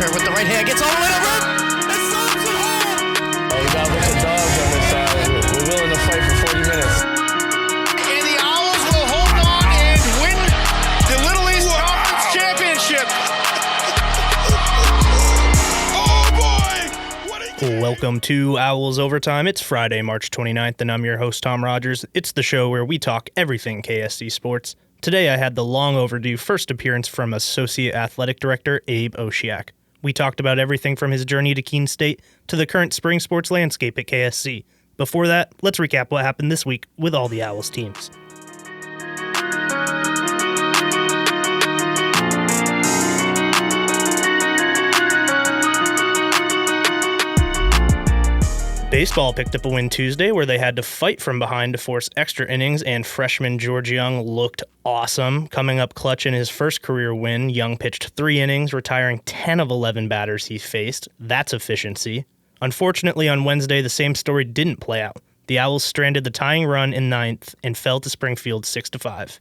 Carter with the right hand gets all the way to Root and slams it home. We got a bunch of dogs on this side. We're willing to fight for 40 minutes. And the Owls will hold on and win the Little East Conference Championship. Welcome to Owls Overtime. It's Friday, March 29th, and I'm your host, Tom Rogers. It's the show where we talk everything KSC sports. Today I had the long overdue first appearance from Associate Athletic Director Abe Osheyack. We talked about everything from his journey to Keene State to the current spring sports landscape at KSC. Before that, let's recap what happened this week with all the Owls teams. Baseball picked up a win Tuesday where they had to fight from behind to force extra innings, and freshman George Young looked awesome. Coming up clutch in his first career win, Young pitched 3 innings, retiring 10 of 11 batters he faced. That's efficiency. Unfortunately, on Wednesday, the same story didn't play out. The Owls stranded the tying run in 9th and fell to Springfield 6-5.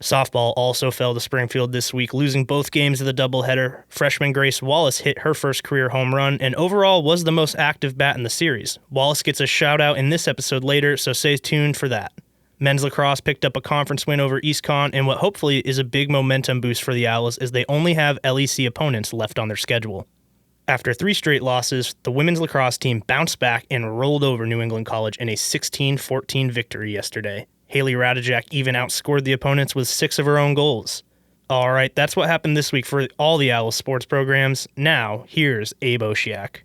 Softball also fell to Springfield this week, losing both games of the doubleheader. Freshman Grace Wallace hit her first career home run and overall was the most active bat in the series. Wallace gets a shout-out in this episode later, so stay tuned for that. Men's lacrosse picked up a conference win over EastCon in what hopefully is a big momentum boost for the Owls as they only have LEC opponents left on their schedule. After 3 straight losses, the women's lacrosse team bounced back and rolled over New England College in a 16-14 victory yesterday. Haley Radijak even outscored the opponents with 6 of her own goals. All right, that's what happened this week for all the Owls sports programs. Now, here's Abe Osheyack.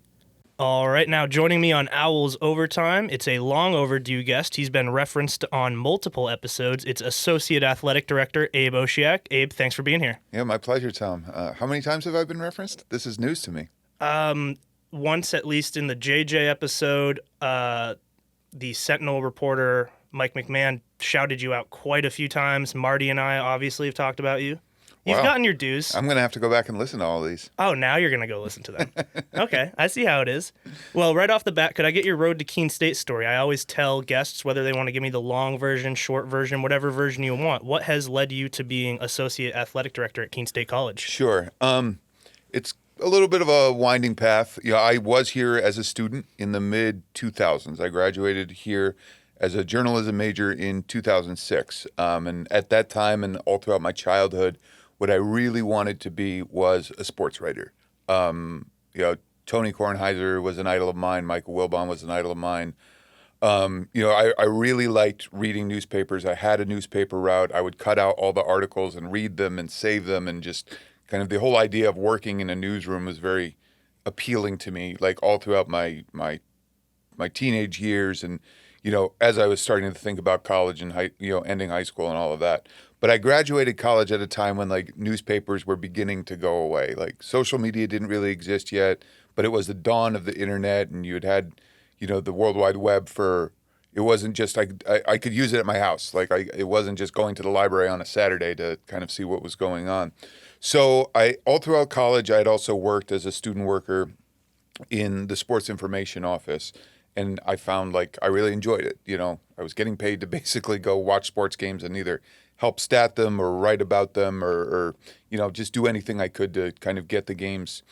All right, now joining me on Owls Overtime, it's a long overdue guest. He's been referenced on multiple episodes. It's Associate Athletic Director Abe Osheyack. Abe, thanks for being here. Yeah, my pleasure, Tom. How many times have I been referenced? This is news to me. Once at least in the JJ episode, the Sentinel reporter Mike McMahon shouted you out quite a few times. Marty and I obviously have talked about you. You've gotten your dues. I'm going to have to go back and listen to all of these. Oh, now you're going to go listen to them. Okay, I see how it is. Well, right off the bat, could I get your road to Keene State story? I always tell guests whether they want to give me the long version, short version, whatever version you want. What has led you to being Associate Athletic Director at Keene State College? Sure. It's a little bit of a winding path. I was here as a student in the mid-2000s. I graduated here as a journalism major in 2006. And at that time and all throughout my childhood, what I really wanted to be was a sports writer. Tony Kornheiser was an idol of mine. Michael Wilbon was an idol of mine. I really liked reading newspapers. I had a newspaper route. I would cut out all the articles and read them and save them, and just kind of the whole idea of working in a newsroom was very appealing to me, like all throughout my teenage years, and as I was starting to think about college and ending high school and all of that. But I graduated college at a time when newspapers were beginning to go away. Like social media didn't really exist yet, but it was the dawn of the internet, and you had the World Wide Web it wasn't just I could use it at my house. It wasn't just going to the library on a Saturday to kind of see what was going on. So all throughout college, I had also worked as a student worker in the sports information office. And I found I really enjoyed it. I was getting paid to basically go watch sports games and either help stat them or write about them or just do anything I could to kind of get the games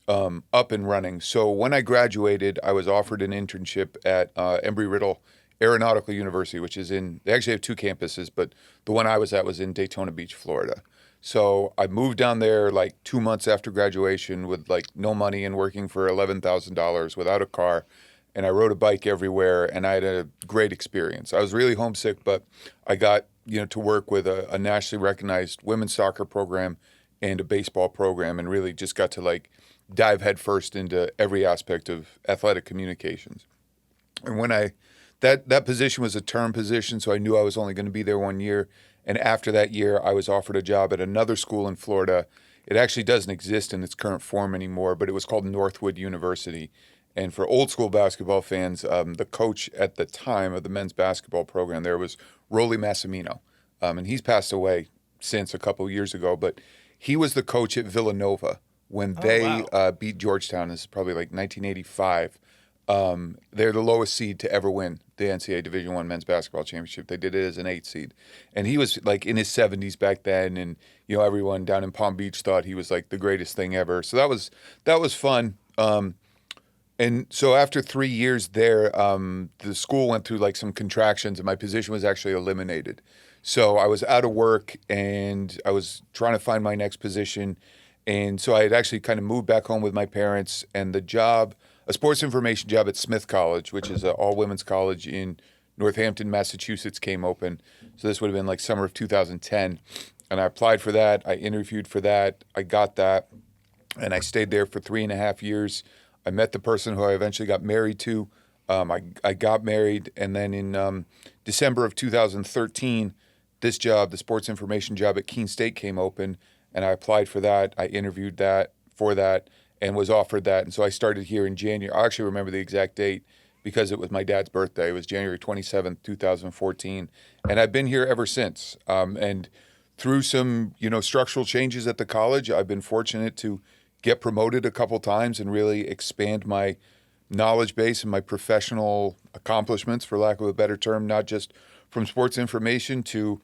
up and running. So when I graduated, I was offered an internship at Embry-Riddle Aeronautical University, which is they actually have 2 campuses, but the one I was at was in Daytona Beach, Florida. So I moved down there 2 months after graduation with no money and working for $11,000 without a car. And I rode a bike everywhere, and I had a great experience. I was really homesick, but I got to work with a nationally recognized women's soccer program and a baseball program, and really just got to dive headfirst into every aspect of athletic communications. And when that position was a term position, so I knew I was only going to be there 1 year. And after that year, I was offered a job at another school in Florida. It actually doesn't exist in its current form anymore, but it was called Northwood University. And for old school basketball fans, the coach at the time of the men's basketball program there was Rolly Massimino. And he's passed away since a couple of years ago, but he was the coach at Villanova when they beat Georgetown. This is probably 1985. They're the lowest seed to ever win the NCAA Division I men's basketball championship. They did it as an 8 seed. And he was like in his 70s back then, and everyone down in Palm Beach thought he was like the greatest thing ever. So that was fun. And so after 3 years there, the school went through like some contractions, and my position was actually eliminated. So I was out of work, and I was trying to find my next position. And so I had actually kind of moved back home with my parents, and the job, a sports information job at Smith College, which is an all-women's college in Northampton, Massachusetts, came open. So this would have been like summer of 2010. And I applied for that. I interviewed for that. I got that. And I stayed there for 3.5 years. I met the person who I eventually got married to. I got married. And then in December of 2013, this job, the sports information job at Keene State, came open. And I applied for that. I interviewed for that and was offered that. And so I started here in January. I actually remember the exact date because it was my dad's birthday. It was January 27th, 2014. And I've been here ever since. And through some, structural changes at the college, I've been fortunate to get promoted a couple times and really expand my knowledge base and my professional accomplishments, for lack of a better term, not just from sports information to,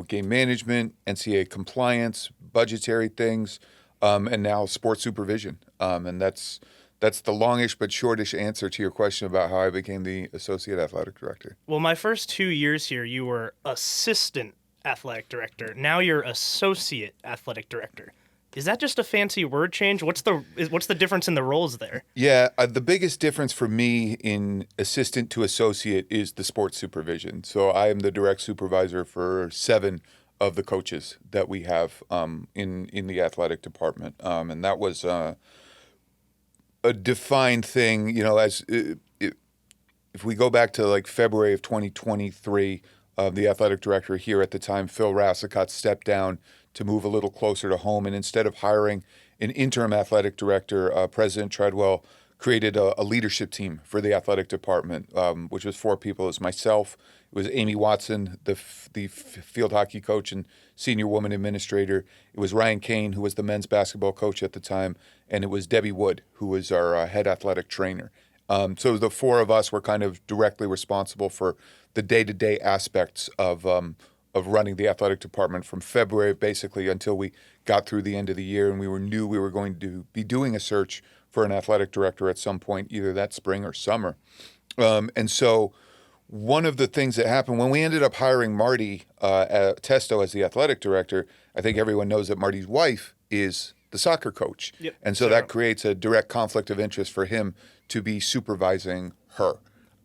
game management, NCAA compliance, budgetary things, and now sports supervision. And that's the longish but shortish answer to your question about how I became the associate athletic director. Well, my first 2 years here, you were assistant athletic director. Now you're associate athletic director. Is that just a fancy word change? What's the difference in the roles there? Yeah, the biggest difference for me in assistant to associate is the sports supervision. So I am the direct supervisor for 7 of the coaches that we have in the athletic department, and that was a defined thing. If we go back to like February of 2023, the athletic director here at the time, Phil Rassicott, stepped down to move a little closer to home. And instead of hiring an interim athletic director, President Treadwell created a leadership team for the athletic department, which was 4 people. It was myself, it was Amy Watson, the field hockey coach and senior woman administrator. It was Ryan Kane, who was the men's basketball coach at the time. And it was Debbie Wood, who was our head athletic trainer. So the 4 of us were kind of directly responsible for the day-to-day aspects of running the athletic department from February basically until we got through the end of the year, and we knew we were going to be doing a search for an athletic director at some point, either that spring or summer. And so one of the things that happened when we ended up hiring Marty Testo as the athletic director, I think everyone knows that Marty's wife is the soccer coach. Yep. And so that creates a direct conflict of interest for him to be supervising her.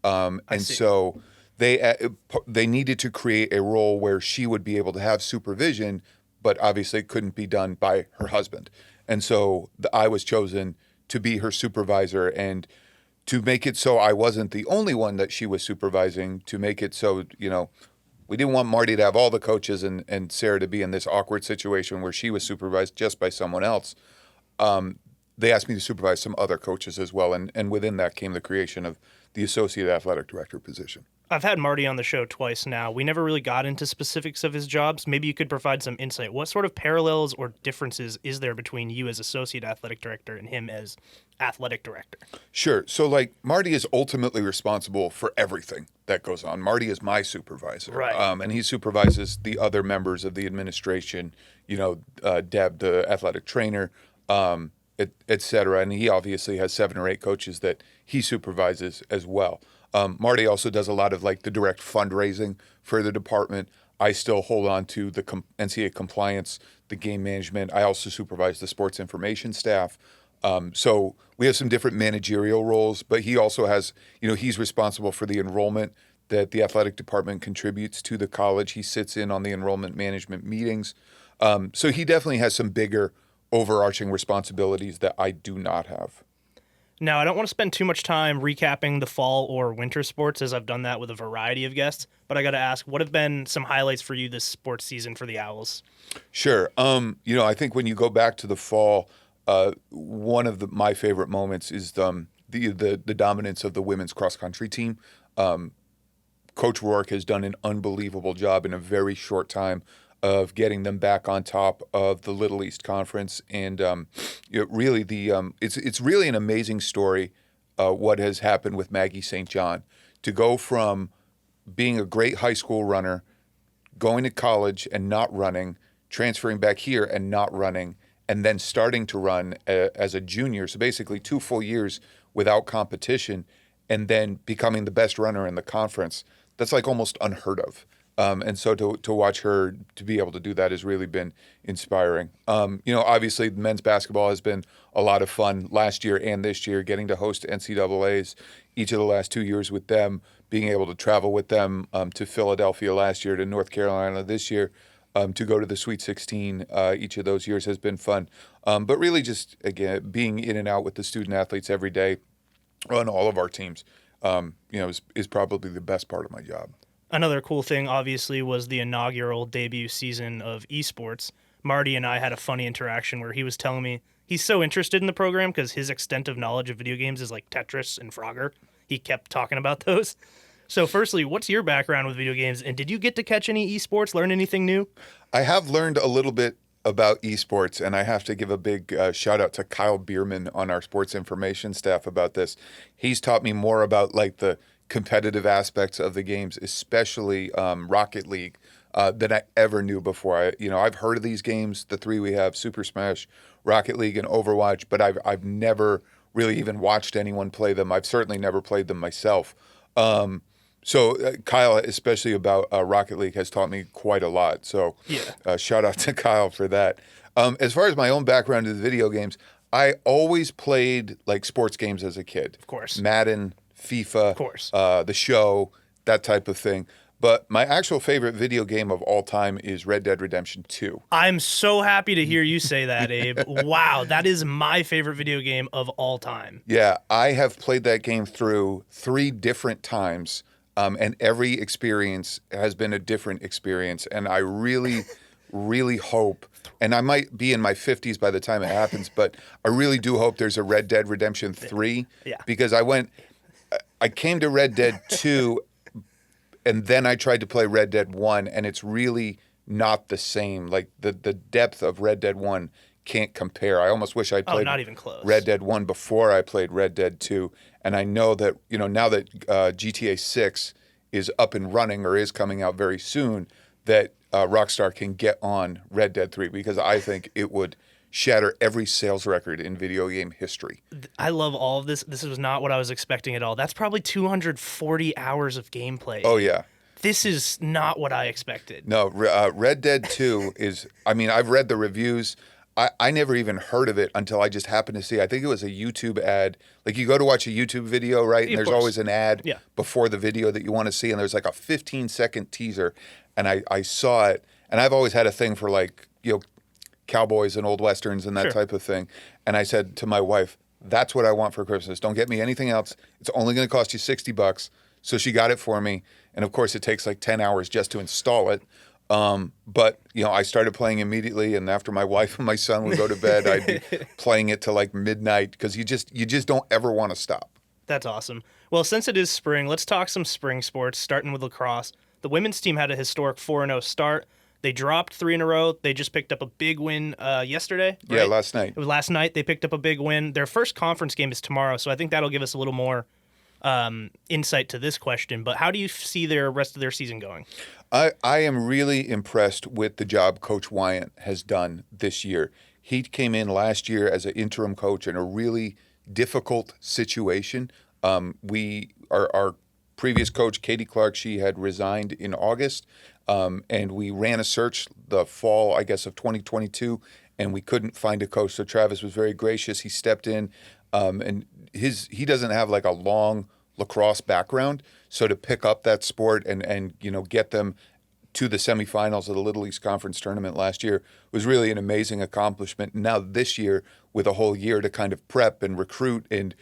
And so they needed to create a role where she would be able to have supervision, but obviously it couldn't be done by her husband. And so I was chosen to be her supervisor, and to make it so I wasn't the only one that she was supervising, to make it so, we didn't want Marty to have all the coaches and Sarah to be in this awkward situation where she was supervised just by someone else. They asked me to supervise some other coaches as well, and within that came the creation of the associate athletic director position. I've had Marty on the show twice now. We never really got into specifics of his jobs. Maybe you could provide some insight. What sort of parallels or differences is there between you as associate athletic director and him as athletic director? Sure. So, Marty is ultimately responsible for everything that goes on. Marty is my supervisor. Right. And he supervises the other members of the administration, Deb, the athletic trainer, et cetera. And he obviously has 7 or 8 coaches that he supervises as well. Marty also does a lot of the direct fundraising for the department. I still hold on to the NCAA compliance, the game management. I also supervise the sports information staff. So we have some different managerial roles, but he also has, he's responsible for the enrollment that the athletic department contributes to the college. He sits in on the enrollment management meetings. So he definitely has some bigger overarching responsibilities that I do not have. Now, I don't want to spend too much time recapping the fall or winter sports, as I've done that with a variety of guests, but I got to ask, what have been some highlights for you this sports season for the Owls? Sure. I think when you go back to the fall, one of my favorite moments is the dominance of the women's cross country team. Coach Rourke has done an unbelievable job in a very short time of getting them back on top of the Little East Conference, and really it's really an amazing story what has happened with Maggie St. John, to go from being a great high school runner, going to college and not running, transferring back here and not running, and then starting to run as a junior. So basically 2 full years without competition, and then becoming the best runner in the conference. That's like almost unheard of. And so to watch her to be able to do that has really been inspiring. Obviously men's basketball has been a lot of fun last year and this year, getting to host NCAAs each of the last 2 years with them, being able to travel with them to Philadelphia last year, to North Carolina this year, to go to the Sweet 16 each of those years has been fun. But really just, again, being in and out with the student athletes every day on all of our teams, is probably the best part of my job. Another cool thing, obviously, was the inaugural debut season of esports. Marty and I had a funny interaction where he was telling me he's so interested in the program because his extent of knowledge of video games is like Tetris and Frogger. He kept talking about those. So firstly, what's your background with video games, and did you get to catch any esports, learn anything new? I have learned a little bit about esports, and I have to give a big shout out to Kyle Bierman on our sports information staff about this. He's taught me more about like the competitive aspects of the games, especially Rocket League, than I ever knew before. I've heard of these games, the three we have, Super Smash, Rocket League, and Overwatch, but I've never really even watched anyone play them. I've certainly never played them myself. So Kyle, especially about Rocket League, has taught me quite a lot. So shout out to Kyle for that. As far as my own background in the video games, I always played like sports games as a kid. Of course. Madden, FIFA, Of course. The Show, that type of thing. But my actual favorite video game of all time is Red Dead Redemption 2. I'm so happy to hear you say that, Abe. Wow, that is my favorite video game of all time. Yeah, I have played that game through 3 different times, and every experience has been a different experience. And I really, really hope, and I might be in my 50s by the time it happens, but I really do hope there's a Red Dead Redemption 3. Yeah. Because I came to Red Dead 2, and then I tried to play Red Dead 1, and it's really not the same. Like, the depth of Red Dead 1 can't compare. I almost wish I'd played not even close. Red Dead 1 before I played Red Dead 2. And I know that, now that GTA 6 is up and running or is coming out very soon, that Rockstar can get on Red Dead 3, because I think it would shatter every sales record in video game history. I love all of this. This was not what I was expecting at all. That's probably 240 hours of gameplay. Oh, yeah. This is not what I expected. No, Red Dead 2 is, I've read the reviews. I never even heard of it until I just happened to see, I think it was a YouTube ad. Like, you go to watch a YouTube video, right? And there's always an ad before the video that you want to see. And there's like a 15-second teaser. And I saw it. And I've always had a thing for like, cowboys and old westerns and that type of thing. And I said to my wife, that's what I want for Christmas. Don't get me anything else. It's only going to cost you $60. So she got it for me. And of course, it takes like 10 hours just to install it. But I started playing immediately, and after my wife and my son would go to bed, I'd be playing it till like midnight, because you just don't ever want to stop. That's awesome. Well, since it is spring, let's talk some spring sports, starting with lacrosse. The women's team had a historic 4-0 start. They dropped 3 in a row. They just picked up a big win yesterday. Right? Yeah, last night. It was last night. They picked up a big win. Their first conference game is tomorrow, so I think that'll give us a little more insight to this question. But how do you see their rest of their season going? I am really impressed with the job Coach Wyant has done this year. He came in last year as an interim coach in a really difficult situation. Our previous coach, Katie Clark, she had resigned in August, and we ran a search the fall, I guess, of 2022, and we couldn't find a coach. So Travis was very gracious. He stepped in, and he doesn't have like a long lacrosse background, so to pick up that sport and get them to the semifinals of the Little East Conference tournament last year was really an amazing accomplishment. Now this year, with a whole year to kind of prep and recruit and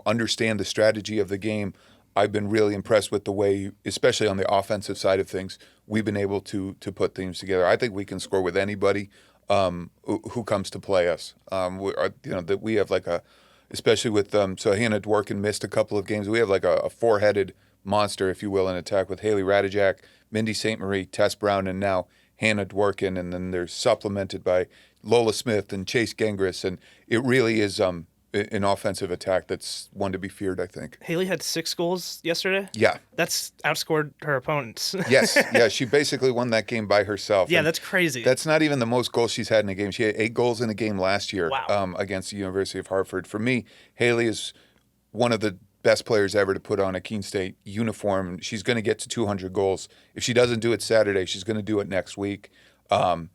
understand the strategy of the game, I've been really impressed with the way, especially on the offensive side of things, we've been able to put things together. I think we can score with anybody who comes to play us. That we have like especially with so Hannah Dworkin missed a couple of games. We have like a 4-headed monster, if you will, in attack with Haley Radijak, Mindy St. Marie, Tess Brown, and now Hannah Dworkin, and then they're supplemented by Lola Smith and Chase Gengris, and it really is an offensive attack that's one to be feared, I think. Haley had 6 goals yesterday. Yeah. That's outscored her opponents. Yes. Yeah. She basically won that game by herself. Yeah, And that's crazy. that's not even the most goals she's had in a game. She had 8 goals in a game last year. Wow. Against the University of Hartford. For me, Haley is one of the best players ever to put on a Keene State uniform. She's going to get to 200 goals. If she doesn't do it Saturday, she's going to do it next week. But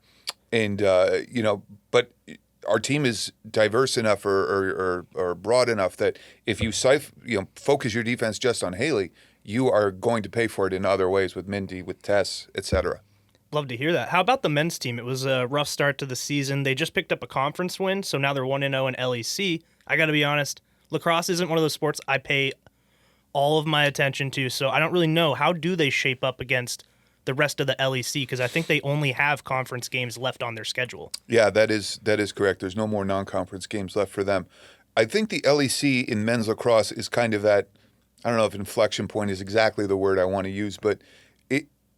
our team is diverse enough or broad enough that if you focus your defense just on Haley, you are going to pay for it in other ways with Mindy, with Tess, etc. Love to hear that. How about the men's team? It was a rough start to the season. They just picked up a conference win, so now they're 1-0 in LEC. I got to be honest, lacrosse isn't one of those sports I pay all of my attention to, so I don't really know. How do they shape up against the rest of the LEC? Because I think they only have conference games left on their schedule. Yeah, that is correct. There's no more non-conference games left for them. I think the LEC in men's lacrosse is kind of at, I don't know if inflection point is exactly the word I want to use, but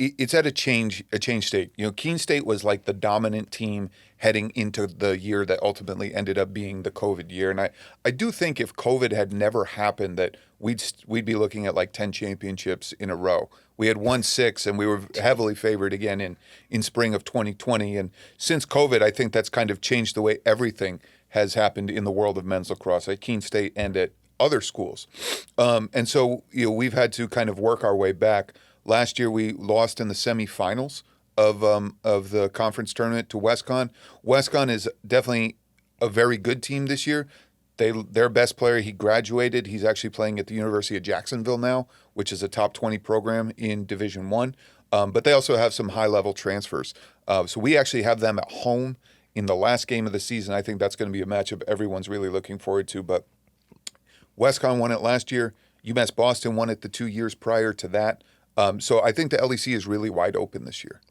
it's at a change state. Keene State was like the dominant team heading into the year that ultimately ended up being the COVID year. And I do think if COVID had never happened, that we'd be looking at like 10 championships in a row. We had won 6, and we were heavily favored again in spring of 2020. And since COVID, I think that's kind of changed the way everything has happened in the world of men's lacrosse at Keene State and at other schools. And so we've had to kind of work our way back. Last year, we lost in the semifinals of the conference tournament to WestCon. WestCon is definitely a very good team this year. Their best player, he graduated. He's actually playing at the University of Jacksonville now, which is a top 20 program in Division I. But they also have some high-level transfers. So we actually have them at home in the last game of the season. I think that's going to be a matchup everyone's really looking forward to. But WestCon won it last year. UMass Boston won it the 2 years prior to that. So I think the LEC is really wide open this year.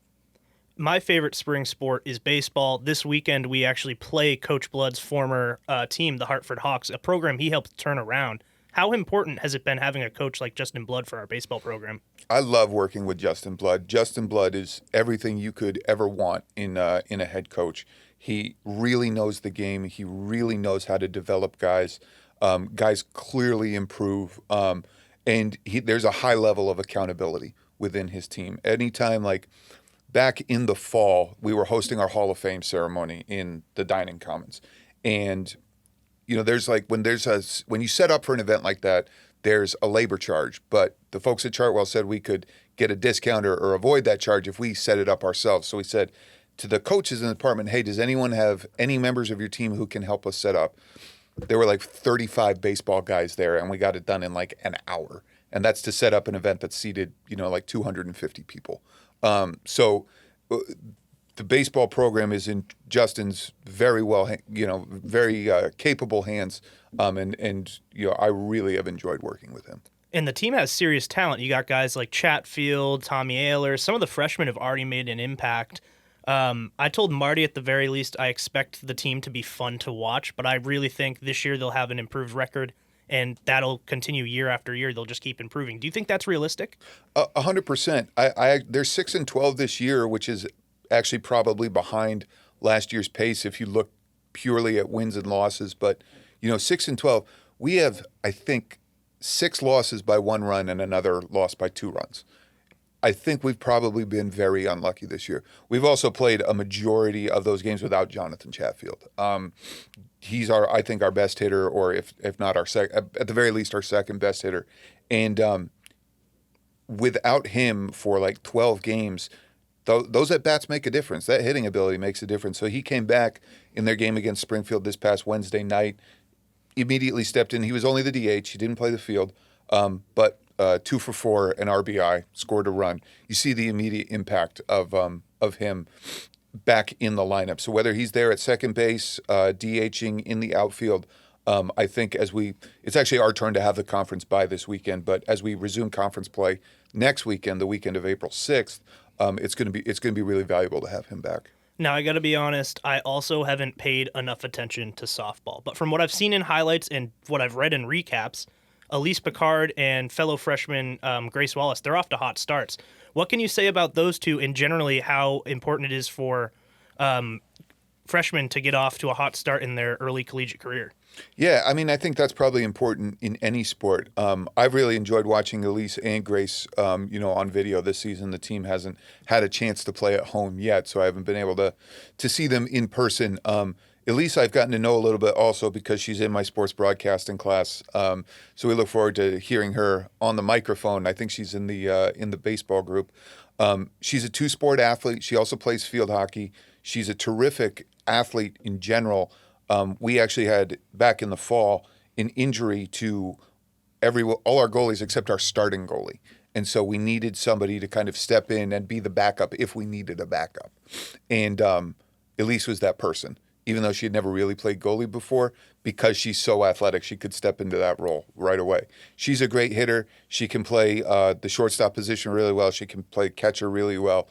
My favorite spring sport is baseball. This weekend, we actually play Coach Blood's former team, the Hartford Hawks, a program he helped turn around. How important has it been having a coach like Justin Blood for our baseball program? I love working with Justin Blood. Justin Blood is everything you could ever want in a head coach. He really knows the game. He really knows how to develop guys. Guys clearly improve. And there's a high level of accountability within his team. Anytime, like back in the fall, we were hosting our Hall of Fame ceremony in the Dining Commons. And, there's like when you set up for an event like that, there's a labor charge. But the folks at Chartwell said we could get a discount or avoid that charge if we set it up ourselves. So we said to the coaches in the department, hey, does anyone have any members of your team who can help us set up? There were like 35 baseball guys there, and we got it done in like an hour. And that's to set up an event that seated, like 250 people. So the baseball program is in Justin's very capable hands. And I really have enjoyed working with him. And the team has serious talent. You got guys like Chatfield, Tommy Ayler. Some of the freshmen have already made an impact. I told Marty at the very least I expect the team to be fun to watch, but I really think this year they'll have an improved record, and that'll continue year after year. They'll just keep improving. Do you think that's realistic? 100%. They're 6-12 this year, which is actually probably behind last year's pace if you look purely at wins and losses. But 6-12, we have, I think, 6 losses by 1 run and another loss by 2 runs. I think we've probably been very unlucky this year. We've also played a majority of those games without Jonathan Chatfield. He's I think our best hitter, or if not at the very least, our second best hitter. And without him for like 12 games, those at-bats make a difference. That hitting ability makes a difference. So he came back in their game against Springfield this past Wednesday night, immediately stepped in. He was only the DH. He didn't play the field, but 2 for 4, an RBI, scored a run. You see the immediate impact of him back in the lineup. So whether he's there at second base, DHing in the outfield, I think it's actually our turn to have the conference bye this weekend. But as we resume conference play next weekend, the weekend of April 6th, it's going to be really valuable to have him back. Now, I got to be honest, I also haven't paid enough attention to softball. But from what I've seen in highlights and what I've read in recaps, Elise Picard and fellow freshman Grace Wallace, they're off to hot starts. What can you say about those two and generally how important it is for freshmen to get off to a hot start in their early collegiate career? Yeah, I mean, I think that's probably important in any sport. I've really enjoyed watching Elise and Grace, on video this season. The team hasn't had a chance to play at home yet, so I haven't been able to see them in person. Elise, I've gotten to know a little bit also because she's in my sports broadcasting class. So we look forward to hearing her on the microphone. I think she's in the baseball group. She's a two-sport athlete. She also plays field hockey. She's a terrific athlete in general. We actually had, back in the fall, an injury to all our goalies except our starting goalie. And so we needed somebody to kind of step in and be the backup if we needed a backup. And Elise was that person. Even though she had never really played goalie before, because she's so athletic, she could step into that role right away. She's a great hitter. She can play the shortstop position really well. She can play catcher really well.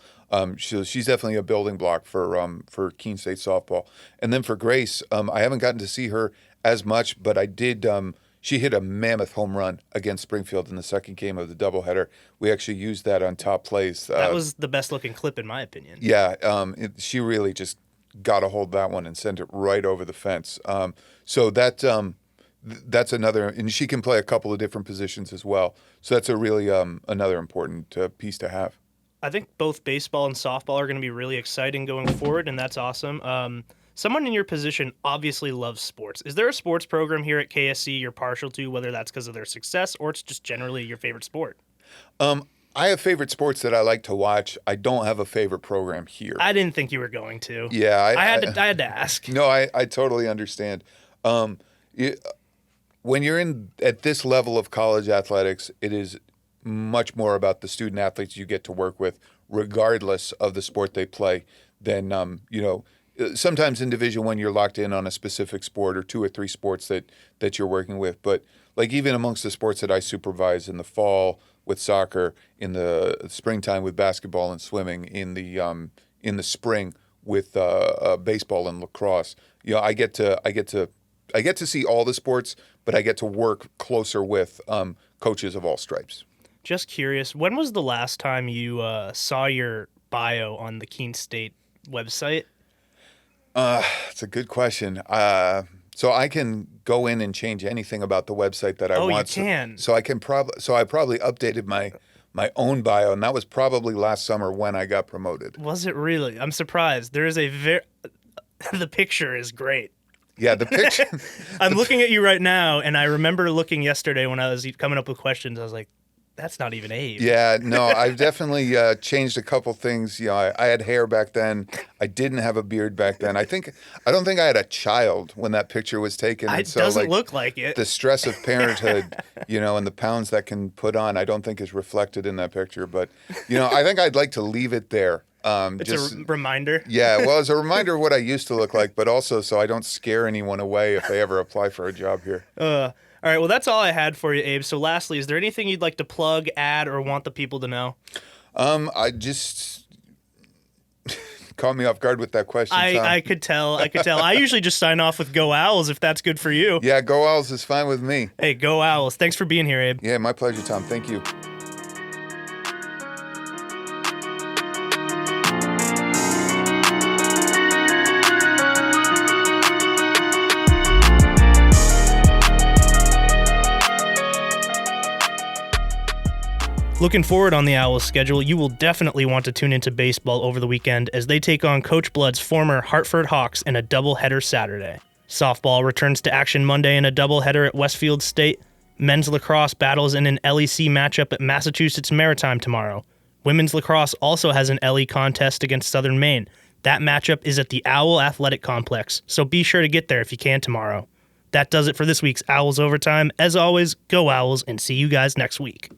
She's definitely a building block for Keene State softball. And then for Grace, I haven't gotten to see her as much, but I did. She hit a mammoth home run against Springfield in the second game of the doubleheader. We actually used that on Top Plays. That was the best looking clip in my opinion. Yeah, she really just got a hold of that one and sent it right over the fence. So that's another, and she can play a couple of different positions as well. So that's a really another important piece to have. I think both baseball and softball are going to be really exciting going forward, and that's awesome. Someone in your position obviously loves sports. Is there a sports program here at KSC you're partial to, whether that's because of their success or it's just generally your favorite sport? I have favorite sports that I like to watch. I don't have a favorite program here. I didn't think you were going to. Yeah. I had to ask. No, I totally understand. When you're at this level of college athletics, it is much more about the student athletes you get to work with, regardless of the sport they play, than, sometimes in Division I you're locked in on a specific sport or two or three sports that you're working with. But like even amongst the sports that I supervise in the fall with soccer, in the springtime with basketball and swimming, in the spring with baseball and lacrosse, I get to see all the sports, but I get to work closer with coaches of all stripes. Just curious, when was the last time you saw your bio on the Keene State website? It's a good question. So I can go in and change anything about the website that I want. Oh, you can. So I probably updated my own bio, and that was probably last summer when I got promoted. Was it really? I'm surprised. There is the picture is great. Yeah, the picture. I'm looking at you right now, and I remember looking yesterday when I was coming up with questions. I was like, that's not even Abe. Yeah, no, I've definitely changed a couple things. I had hair back then. I didn't have a beard back then. I don't think I had a child when that picture was taken. It doesn't look like it. The stress of parenthood, and the pounds that can put on, I don't think is reflected in that picture. But, I think I'd like to leave it there. It's a reminder. Yeah, well, it's a reminder of what I used to look like, but also so I don't scare anyone away if they ever apply for a job here. All right, well, that's all I had for you, Abe. So lastly, is there anything you'd like to plug, add, or want the people to know? I just caught me off guard with that question, Tom. I could tell. I usually just sign off with Go Owls if that's good for you. Yeah, Go Owls is fine with me. Hey, Go Owls. Thanks for being here, Abe. Yeah, my pleasure, Tom. Thank you. Looking forward on the Owls schedule, you will definitely want to tune into baseball over the weekend as they take on Coach Blood's former Hartford Hawks in a doubleheader Saturday. Softball returns to action Monday in a doubleheader at Westfield State. Men's lacrosse battles in an LEC matchup at Massachusetts Maritime tomorrow. Women's lacrosse also has an LE contest against Southern Maine. That matchup is at the Owl Athletic Complex, so be sure to get there if you can tomorrow. That does it for this week's Owls Overtime. As always, go Owls, and see you guys next week.